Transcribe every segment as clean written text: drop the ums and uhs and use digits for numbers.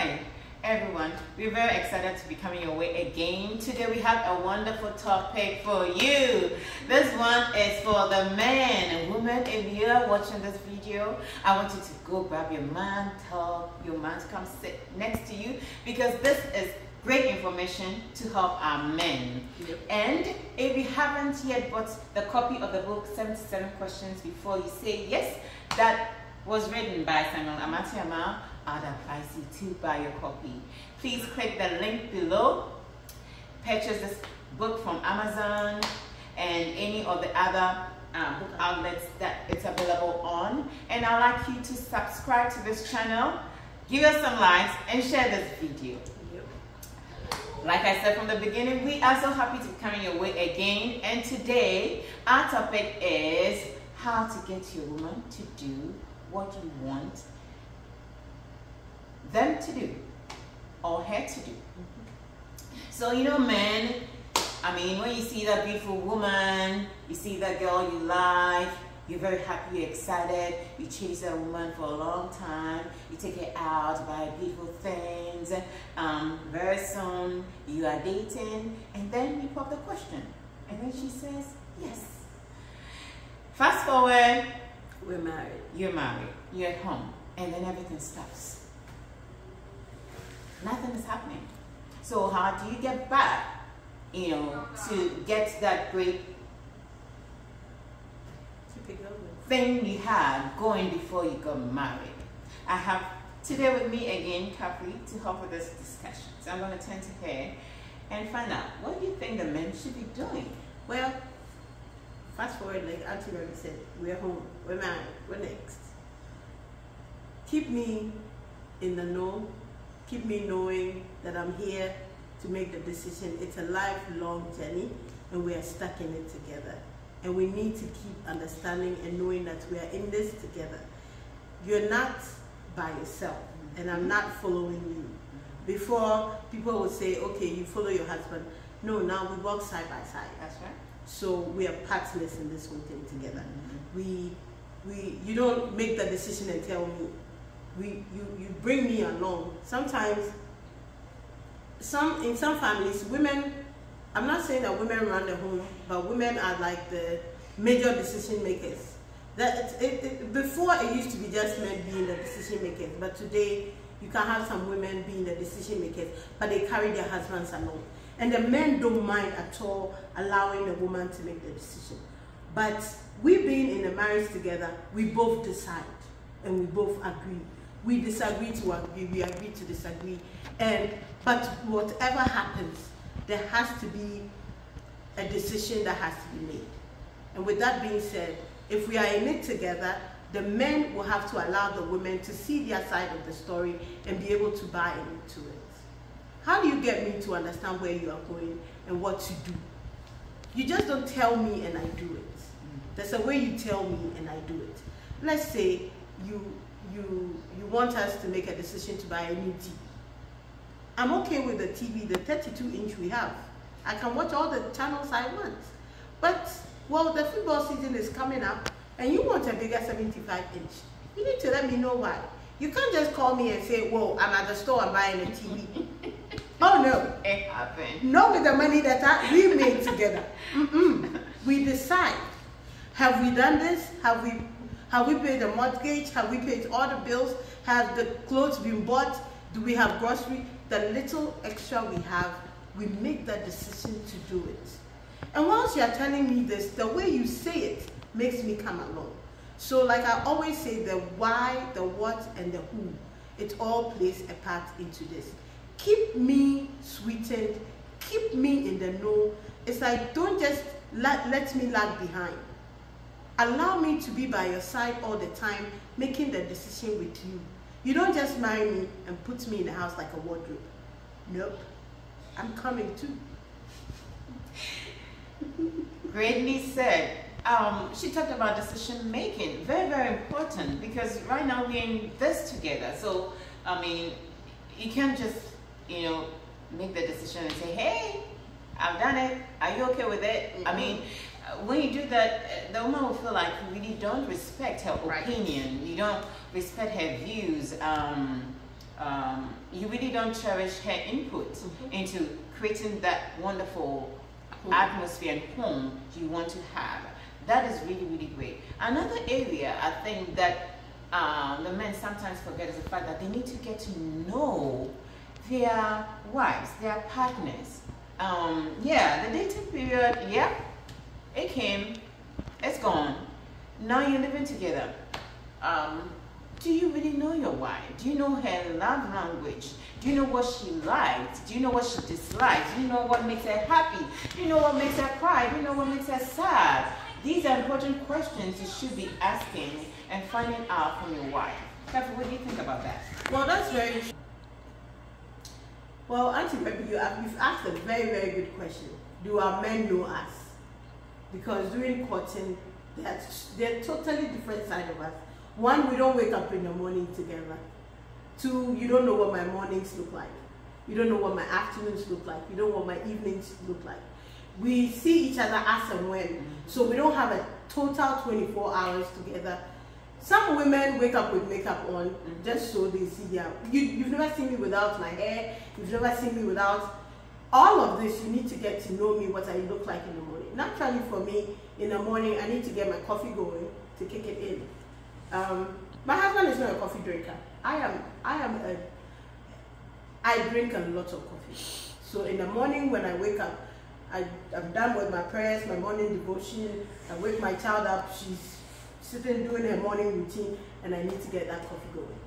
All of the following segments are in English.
Hi everyone, we're very excited to be coming your way again. Today we have a wonderful topic for you. This one is for the men and women. If you are watching this video, I want you to go grab your man, tell your man to come sit next to you, because this is great information to help our men. Yep. And if you haven't yet bought the copy of the book 77 Questions Before You Say Yes, that was written by Samuel Amatiama, I'd advise you to buy your copy. Please click the link below. Purchase this book from Amazon and any of the other book outlets that it's available on. And I'd like you to subscribe to this channel, give us some likes, and share this video. Like I said from the beginning, we are so happy to be coming your way again. And today, our topic is how to get your woman to do what you want them to do or her to do. So, you know, men, I mean, when you see that beautiful woman, you see that girl you like, you're very happy, you're excited, you chase that woman for a long time, you take her out, buy beautiful things, very soon you are dating, and then you pop the question, and then she says yes. Fast forward, we're married. You're married, you're at home, and then everything stops. Nothing is happening. So how do you get back, you know, to get that great thing you had going before you got married? I have today with me again Capri to help with this discussion. So I'm going to turn to her and find out, what do you think the men should be doing? Well, fast forward, like Auntie Mary said, we're home, we're married, we're next. Keep me in the know, keep me knowing that I'm here to make the decision. It's a lifelong journey and we are stuck in it together. And we need to keep understanding and knowing that we are in this together. You're not by yourself, and I'm not following you. Before, people would say, okay, you follow your husband. No, now we walk side by side. That's right. So we are partners in this whole thing together. You don't make the decision and tell me. You bring me along. Sometimes, in some families, women, I'm not saying that women run the home, but women are like the major decision makers. Before it used to be just men being the decision makers, but today you can have some women being the decision makers, but they carry their husbands along. And the men don't mind at all allowing the woman to make the decision. But we being in a marriage together, we both decide and we both agree. We disagree to agree, we agree to disagree. But whatever happens, there has to be a decision that has to be made. And with that being said, if we are in it together, the men will have to allow the women to see their side of the story and be able to buy into it. How do you get me to understand where you are going and what to do? You just don't tell me and I do it. There's a way you tell me and I do it. Let's say you want us to make a decision to buy a new TV. I'm okay with the TV, the 32-inch we have. I can watch all the channels I want. But, well, the football season is coming up and you want a bigger 75-inch. You need to let me know why. You can't just call me and say, whoa, I'm at the store, I'm buying a TV. Oh, no. It happened. Not with the money that we made together. We decide. Have we done this? Have we paid the mortgage? Have we paid all the bills? Have the clothes been bought? Do we have grocery? The little extra we have, we make that decision to do it. And once you are telling me this, the way you say it makes me come along. So like I always say, the why, the what, and the who, it all plays a part into this. Keep me sweetened, keep me in the know. It's like, don't just let me lag behind. Allow me to be by your side all the time, making the decision with you. You don't just marry me and put me in the house like a wardrobe. Nope. I'm coming too. Greatly said. She talked about decision making. Very, very important, because right now we're in this together. So, I mean, you can't just, you know, make the decision and say, hey, I've done it. Are you okay with it? I mean, when you do that, the woman will feel like you really don't respect her opinion. You don't respect her views. you really don't cherish her input into creating that wonderful atmosphere and home you want to have. That is really, really great. Another area I think that the men sometimes forget is the fact that they need to get to know their wives, their partners. Yeah, the dating period, yeah, it came, it's gone. Now you're living together. Do you really know your wife? Do you know her love language? Do you know what she likes? Do you know what she dislikes? Do you know what makes her happy? Do you know what makes her cry? Do you know what makes her sad? These are important questions you should be asking and finding out from your wife. Kathy, what do you think about that? Well, that's very true. Well, Auntie Baby, you've asked a very, very good question. Do our men know us? Because during courting, they're totally different side of us. One, we don't wake up in the morning together. Two, you don't know what my mornings look like. You don't know what my afternoons look like. You don't know what my evenings look like. We see each other as and when. So we don't have a total 24 hours together. Some women wake up with makeup on just so they see their... You've never seen me without my hair. You've never seen me without... All of this, you need to get to know me, what I look like in the morning. Naturally for me, in the morning, I need to get my coffee going to kick it in. My husband is not a coffee drinker. I drink a lot of coffee. So in the morning when I wake up, I'm done with my prayers, my morning devotion. I wake my child up. She's sitting doing her morning routine, and I need to get that coffee going.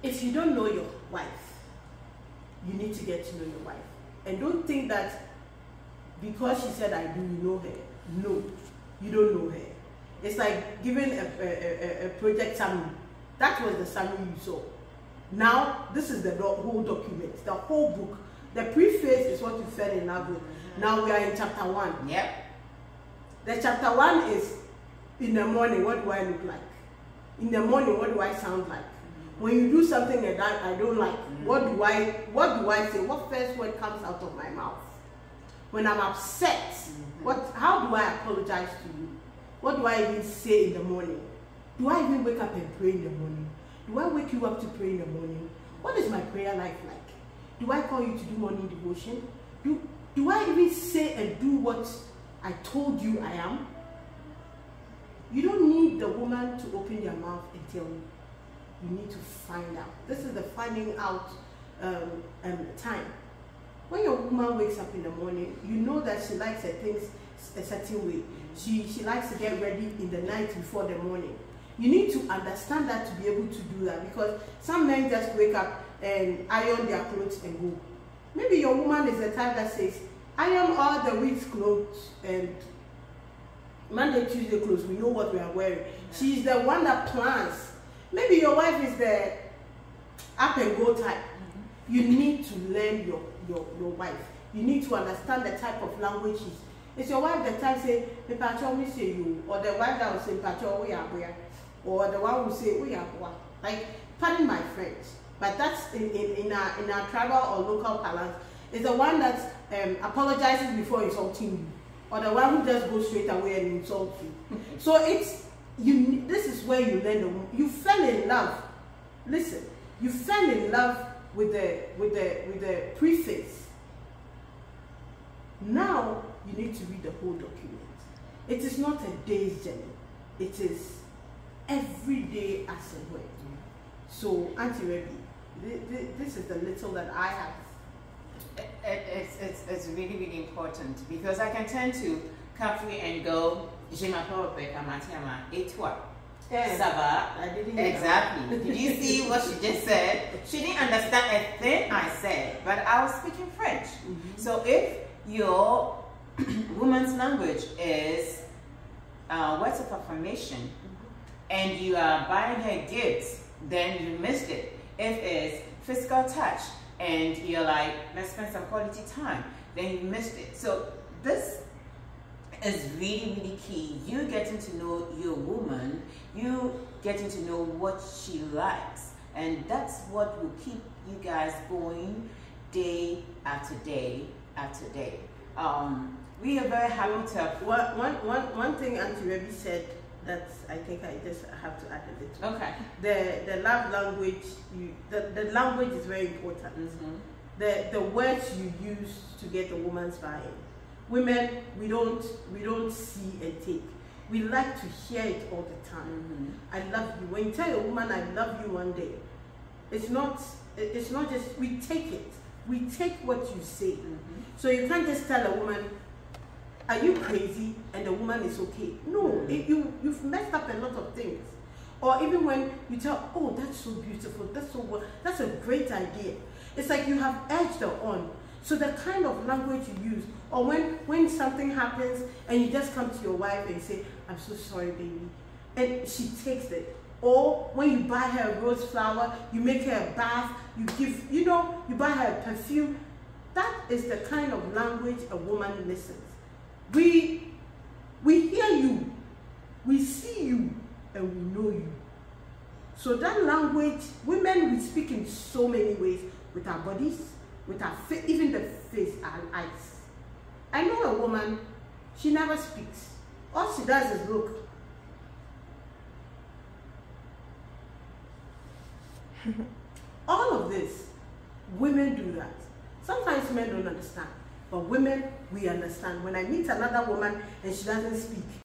If you don't know your wife, you need to get to know your wife. And don't think that because she said I do, you know her. No, you don't know her. It's like giving a project summary. That was the summary you saw. Now, this is the whole document, the whole book. The preface is what you fell in love with. Now we are in chapter 1. Yep. The chapter 1 is, in the morning, what do I look like? In the morning, what do I sound like? When you do something that I don't like, what do I say? What first word comes out of my mouth? When I'm upset, how do I apologize to you? What do I even say in the morning? Do I even wake up and pray in the morning? Do I wake you up to pray in the morning? What is my prayer life like? Do I call you to do morning devotion? Do I even say and do what I told you I am? You don't need the woman to open their mouth and tell you. You need to find out. This is the finding out time. When your woman wakes up in the morning, you know that she likes her things a certain way. She likes to get ready in the night before the morning. You need to understand that to be able to do that, because some men just wake up and iron their clothes and go. Maybe your woman is the type that says, iron all the week's clothes and Monday, Tuesday clothes, we know what we are wearing. She's the one that plans. Maybe your wife is the up and go type. You need to learn your wife. You need to understand the type of language she's. Is your wife the type say, me say you, or the wife that will say, or the one who say, like, pardon my French, but that's in our tribal or local parlance, is the one that apologizes before insulting you, or the one who just goes straight away and insults you. So it's this is where you learn you fell in love. Listen, you fell in love with the preface. Now you need to read the whole document. It is not a day's journey. It is every day as and when. So, Auntie Rebbe, this is the little that I have. It's really, really important, because I can turn to Capri and go, Je m'appelle Rebecca Matiama, et toi? Ça va? Exactly. Did you see what she just said? She didn't understand a thing I said, but I was speaking French. So if your woman's language is words of affirmation, and you are buying her gifts, then you missed it. If it's physical touch, and you're like, let's spend some quality time, then you missed it. So this is really, really key. You getting to know your woman, you getting to know what she likes, and that's what will keep you guys going day after day after day. We are very happy to have... One thing Auntie Rebbe said That's, I think I just have to add a little. Okay. The love language, the language is very important. The words you use to get a woman's buy-in. Women, we don't see and take. We like to hear it all the time. I love you. When you tell a woman I love you one day, it's not just, we take it. We take what you say. So you can't just tell a woman, are you crazy? And the woman is okay. No, you've messed up a lot of things. Or even when you tell, oh, that's so beautiful, that's a great idea. It's like you have edged her on. So the kind of language you use, or when something happens and you just come to your wife and say, I'm so sorry, baby, and she takes it. Or when you buy her a rose flower, you make her a bath, you give, you buy her a perfume. That is the kind of language a woman listens. We hear you, we see you, and we know you. So that language, women, we speak in so many ways, with our bodies, with our face, even the face, our eyes. I know a woman, she never speaks. All she does is look. All of this, women do that. Sometimes men don't understand. But women, we understand. When I meet another woman and she doesn't speak,